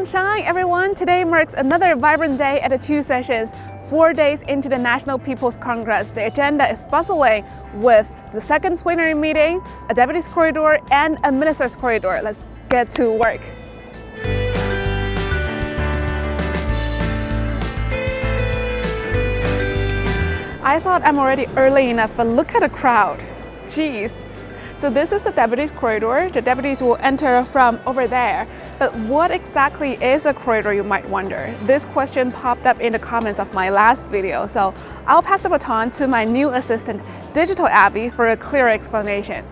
sunshine, everyone! Today marks another vibrant day at the two sessions. 4 days into the National People's Congress, the agenda is bustling with the second plenary meeting, a deputies corridor, and a minister's corridor. Let's get to work. I thought I'm already early enough, but look at the crowd. Jeez. So this is the deputies corridor. The deputies will enter from over there. But what exactly is a corridor, you might wonder? This question popped up in the comments of my last video, so I'll pass the baton to my new assistant, Digital Abby, for a clearer explanation.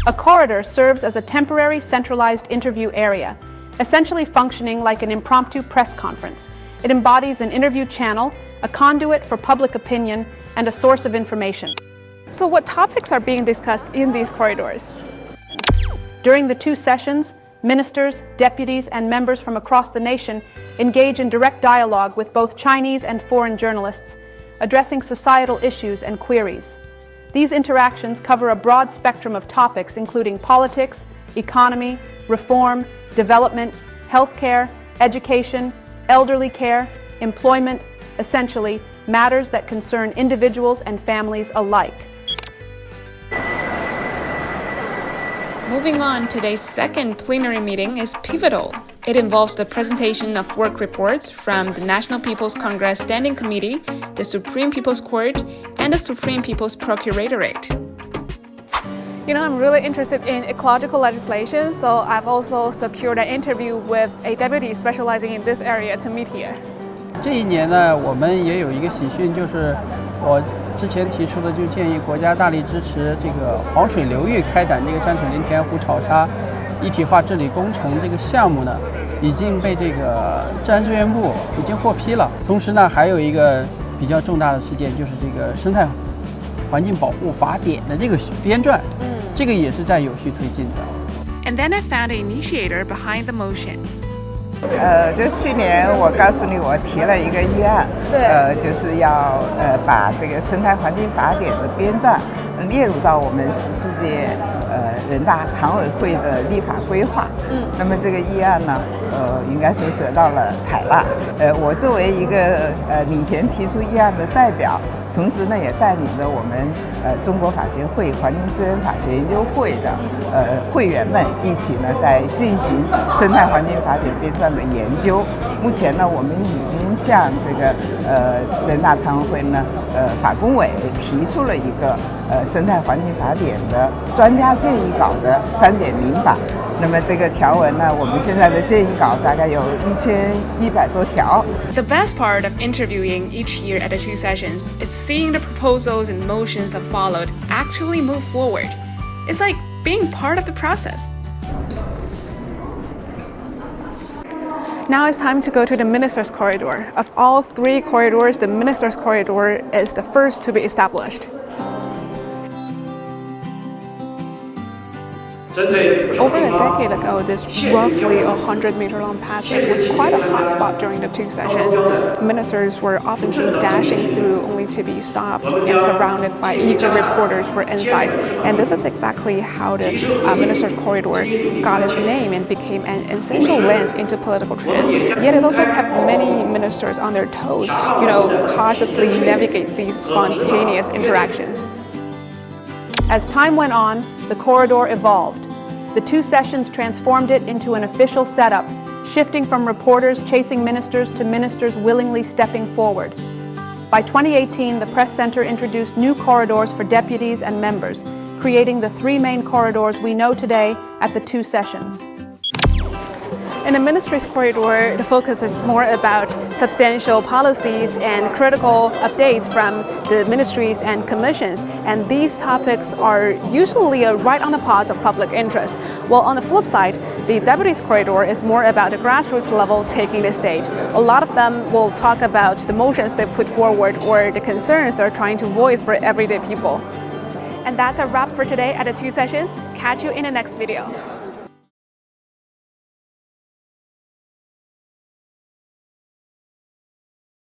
A corridor serves as a temporary centralized interview area, essentially functioning like an impromptu press conference. It embodies an interview channel, a conduit for public opinion, and a source of information. So what topics are being discussed in these corridors? During the two sessions, ministers, deputies, and members from across the nation engage in direct dialogue with both Chinese and foreign journalists, addressing societal issues and queries. These interactions cover a broad spectrum of topics including politics, economy, reform, development, healthcare, education, elderly care, employment, essentially, matters that concern individuals and families alike. Moving on, today's second plenary meeting is pivotal. It involves the presentation of work reports from the National People's Congress Standing Committee, the Supreme People's Court, and the Supreme People's Procuratorate. You know, I'm really interested in ecological legislation, so I've also secured an interview with a deputy specializing in this area to meet here. 这一年呢，我们也有一个喜讯，就是我之前提出的，就建议国家大力支持这个黄水流域开展这个山水林田湖草沙一体化治理工程这个项目呢，已经被这个自然资源部已经获批了。同时呢，还有一个比较重大的事件，就是这个生态环境保护法典的这个编撰，这个也是在有序推进的。And then I found an initiator behind the motion. 就去年我告诉你，我提了一个议案，就是要把这个生态环境法典的编撰列入到我们14届人大常委会的立法规划。那么这个议案呢，应该说得到了采纳。我作为一个领衔提出议案的代表，同时呢也带领着我们中国法学会环境资源法学研究会的会员们一起呢在进行生态环境法典编撰的研究。目前呢，我们已经向这个人大常委会呢法工委提出了一个生态环境法典的专家建议稿的3.0版。那么这个条文呢，我们现在的建议稿大概有1100多条。The best part of interviewing each year at the two sessions is seeing the proposals and motions that followed actually move forward. It's like being part of the process. Now it's time to go to the minister's corridor. Of all 3 corridors, the minister's corridor is the first to be established. Over a decade ago, this roughly 100-meter-long passage was quite a hot spot during the two sessions. Ministers were often seen dashing through only to be stopped and surrounded by eager reporters for insights. And this is exactly how the minister's corridor got its name and became an essential lens into political trends. Yet it also kept many ministers on their toes, cautiously navigate these spontaneous interactions. As time went on, the corridor evolved. The two sessions transformed it into an official setup, shifting from reporters chasing ministers to ministers willingly stepping forward. By 2018, the Press Center introduced new corridors for deputies and members, creating the 3 main corridors we know today at the two sessions. In the ministry's corridor, the focus is more about substantial policies and critical updates from the ministries and commissions. And these topics are usually right on the pause of public interest. While on the flip side, the deputies corridor is more about the grassroots level taking the stage. A lot of them will talk about the motions they put forward or the concerns they're trying to voice for everyday people. And that's a wrap for today at the two sessions. Catch you in the next video.